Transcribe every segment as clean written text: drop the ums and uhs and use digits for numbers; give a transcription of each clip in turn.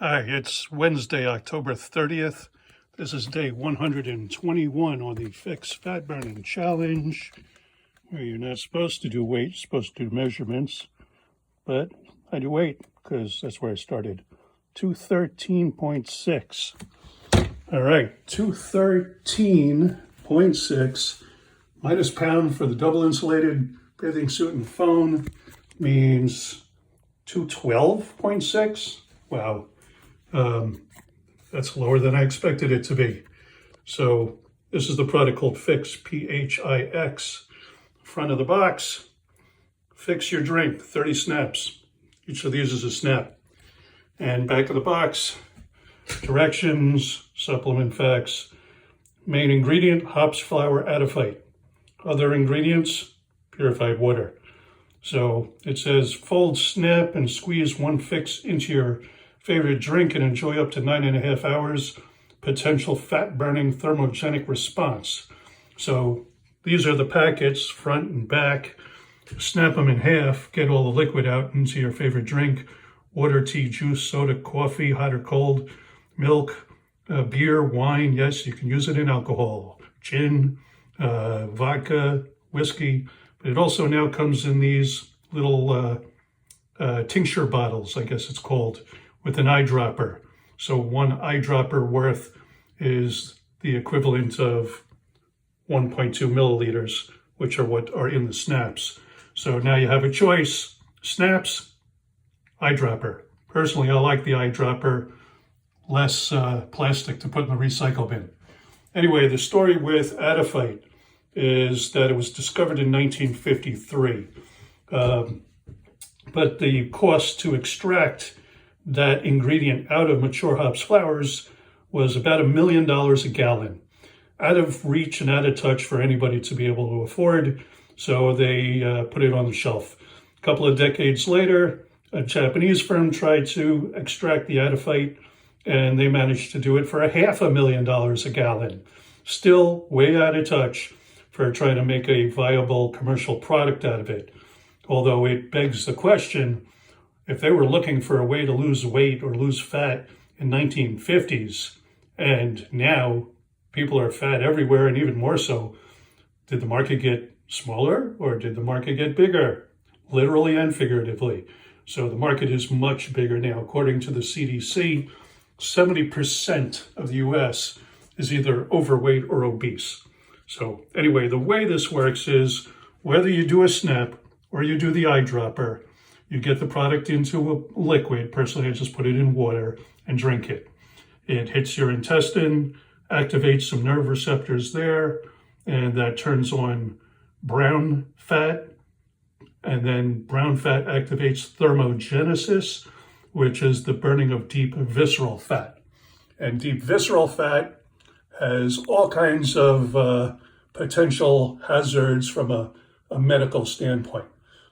Hi, it's Wednesday, October 30th. This is day 121 on the pHix Fat Burning Challenge, where you're not supposed to do weight, you're supposed to do measurements, but I do weight because that's where I started. 213.6. All right, 213.6 minus pound for the double insulated bathing suit and phone means 212.6. Wow. That's lower than I expected it to be. So this is the product called pHix, pHix. Front of the box, fix your drink, 30 snaps. Each of these is a snap. And back of the box, directions, supplement facts. Main ingredient, hops, flour, adiphyte. Other ingredients, purified water. So it says fold, snap, and squeeze one pHix into your favorite drink and enjoy up to 9.5 hours potential fat burning thermogenic response. So these are the packets, front and back. Snap them in half, get all the liquid out into your favorite drink. Water, tea, juice, soda, coffee, hot or cold, milk, beer, wine. Yes, you can use it in alcohol, gin, vodka, whiskey. But it also now comes in these little tincture bottles, I guess it's called, with an eyedropper. So one eyedropper worth is the equivalent of 1.2 milliliters, which are what are in the snaps. So now you have a choice, snaps, eyedropper. Personally, I like the eyedropper, less plastic to put in the recycle bin. Anyway, the story with adiphyte is that it was discovered in 1953. But the cost to extract that ingredient out of mature hops flours was about $1 million a gallon. Out of reach and out of touch for anybody to be able to afford, so they put it on the shelf. A couple of decades later, a Japanese firm tried to extract the adiphyte, and they managed to do it for $500,000 a gallon. Still way out of touch for trying to make a viable commercial product out of it. Although it begs the question, if they were looking for a way to lose weight or lose fat in 1950s, and now people are fat everywhere and even more so, did the market get smaller or did the market get bigger? Literally and figuratively. So the market is much bigger now. According to the CDC, 70% of the US is either overweight or obese. So anyway, the way this works is whether you do a snap or you do the eyedropper, you get the product into a liquid. Personally, I just put it in water and drink it. It hits your intestine, activates some nerve receptors there, and that turns on brown fat. And then brown fat activates thermogenesis, which is the burning of deep visceral fat. And deep visceral fat has all kinds of potential hazards from a medical standpoint.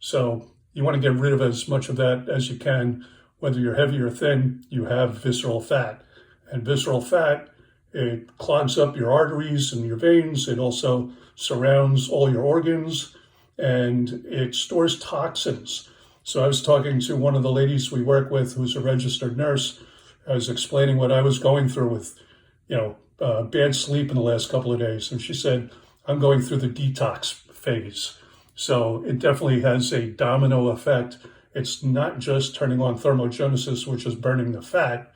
So you want to get rid of as much of that as you can. Whether you're heavy or thin, you have visceral fat. And visceral fat, it clogs up your arteries and your veins. It also surrounds all your organs, and it stores toxins. So I was talking to one of the ladies we work with who's a registered nurse. I was explaining what I was going through with, bad sleep in the last couple of days. And she said, I'm going through the detox phase. So it definitely has a domino effect. It's not just turning on thermogenesis, which is burning the fat,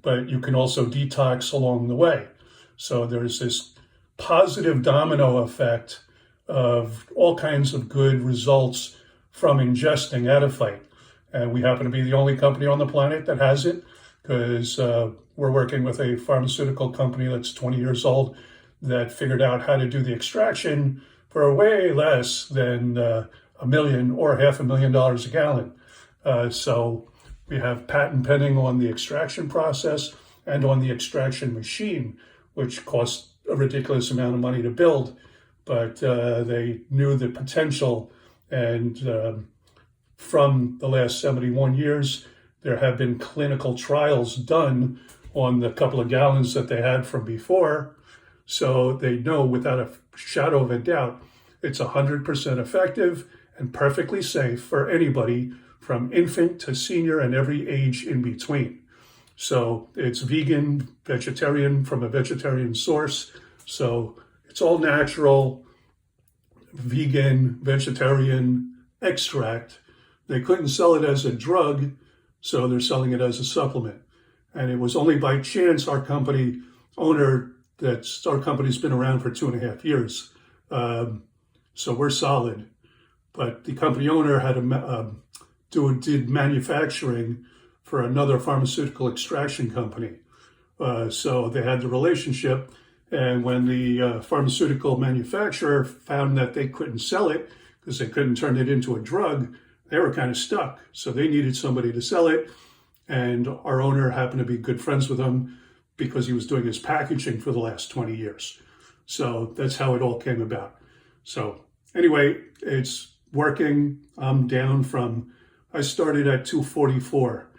but you can also detox along the way. So there's this positive domino effect of all kinds of good results from ingesting adiphyte. And we happen to be the only company on the planet that has it, because we're working with a pharmaceutical company that's 20 years old that figured out how to do the extraction for way less than $1 million or $500,000 a gallon. So we have patent pending on the extraction process and on the extraction machine, which costs a ridiculous amount of money to build, but they knew the potential. And from the last 71 years, there have been clinical trials done on the couple of gallons that they had from before. So they know without a shadow of a doubt, it's 100% effective and perfectly safe for anybody from infant to senior and every age in between. So it's vegan, vegetarian, from a vegetarian source. So it's all natural, vegan, vegetarian extract. They couldn't sell it as a drug, so they're selling it as a supplement. And it was only by chance our company's been around for 2.5 years. So we're solid. But the company owner had did manufacturing for another pharmaceutical extraction company. So they had the relationship. And when the pharmaceutical manufacturer found that they couldn't sell it because they couldn't turn it into a drug, they were kind of stuck. So they needed somebody to sell it. And our owner happened to be good friends with him because he was doing his packaging for the last 20 years. So that's how it all came about. So anyway, it's working. I'm down I started at 244.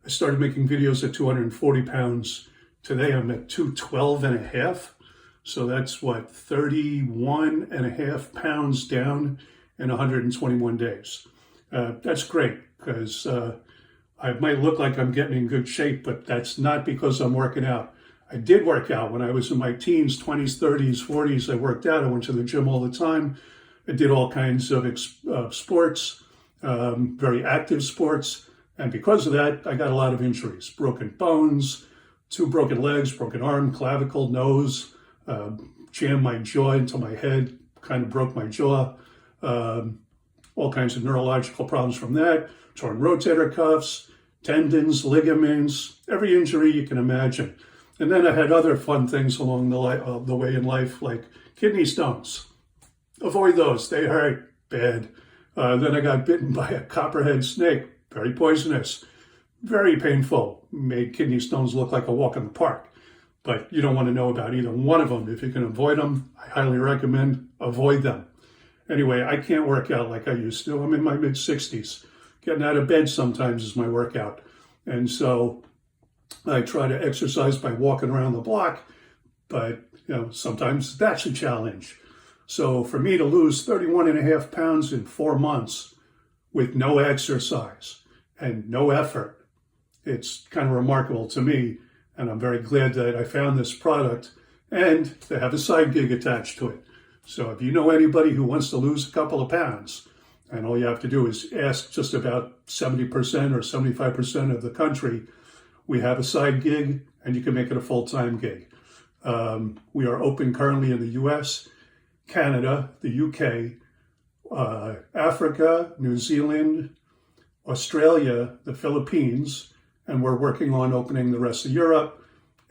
I started making videos at 240 pounds. Today I'm at 212 and a half. So that's what, 31 and a half pounds down in 121 days. That's great because I might look like I'm getting in good shape, but that's not because I'm working out. I did work out when I was in my teens, 20s, 30s, 40s. I worked out. I went to the gym all the time. I did all kinds of sports, very active sports. And because of that, I got a lot of injuries, broken bones, 2 broken legs, broken arm, clavicle, nose, jammed my jaw into my head, kind of broke my jaw, all kinds of neurological problems from that, torn rotator cuffs, tendons, ligaments, every injury you can imagine. And then I had other fun things along the way in life, like kidney stones. Avoid those, they hurt bad. Then I got bitten by a copperhead snake, very poisonous, very painful, made kidney stones look like a walk in the park. But you don't want to know about either one of them. If you can avoid them, I highly recommend avoid them. Anyway, I can't work out like I used to. I'm in my mid-60s. Getting out of bed sometimes is my workout. And so I try to exercise by walking around the block, but sometimes that's a challenge. So for me to lose 31 and a half pounds in 4 months with no exercise and no effort, it's kind of remarkable to me. And I'm very glad that I found this product and they have a side gig attached to it. So if you know anybody who wants to lose a couple of pounds, and all you have to do is ask just about 70% or 75% of the country, we have a side gig and you can make it a full-time gig. We are open currently in the US, Canada, the UK, Africa, New Zealand, Australia, the Philippines, and we're working on opening the rest of Europe.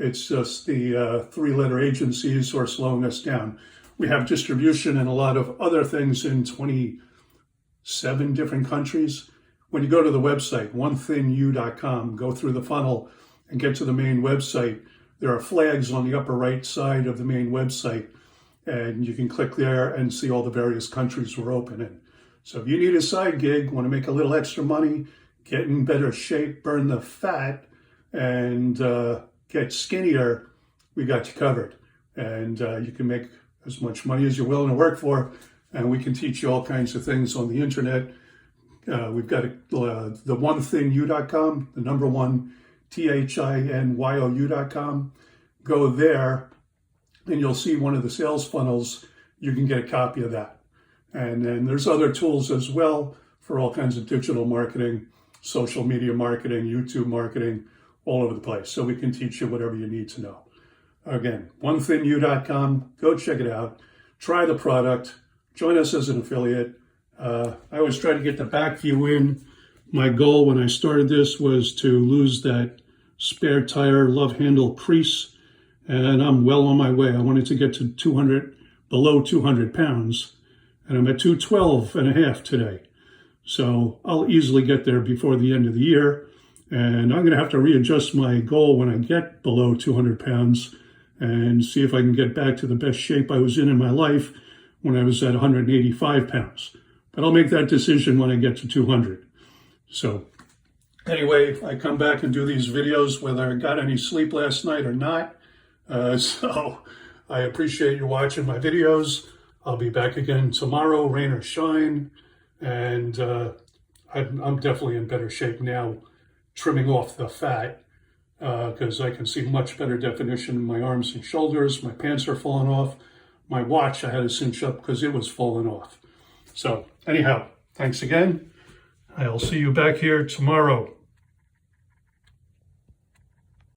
It's just the 3-letter agencies who are slowing us down. We have distribution and a lot of other things in 27 different countries. When you go to the website, onethinyou.com, go through the funnel and get to the main website, there are flags on the upper right side of the main website, and you can click there and see all the various countries we're open in. So if you need a side gig, want to make a little extra money, get in better shape, burn the fat, and get skinnier, we got you covered. And you can make as much money as you're willing to work for, and we can teach you all kinds of things on the internet. We've got the onethinyou.com, the number 1, THINYOU.com. Go there, and you'll see one of the sales funnels. You can get a copy of that. And then there's other tools as well for all kinds of digital marketing, social media marketing, YouTube marketing, all over the place. So we can teach you whatever you need to know. Again, onethinyou.com, go check it out. Try the product. Join us as an affiliate. I always try to get the back view in. My goal when I started this was to lose that spare tire love handle crease, and I'm well on my way. I wanted to get to below 200 pounds, and I'm at 212 and a half today. So I'll easily get there before the end of the year, and I'm going to have to readjust my goal when I get below 200 pounds and see if I can get back to the best shape I was in my life when I was at 185 pounds. But I'll make that decision when I get to 200. So anyway, I come back and do these videos whether I got any sleep last night or not. So I appreciate you watching my videos. I'll be back again tomorrow, rain or shine. And I'm definitely in better shape now, trimming off the fat. because I can see much better definition in my arms and shoulders. My pants are falling off. My watch I had to cinch up because it was falling off. So anyhow, thanks again. I'll see you back here tomorrow.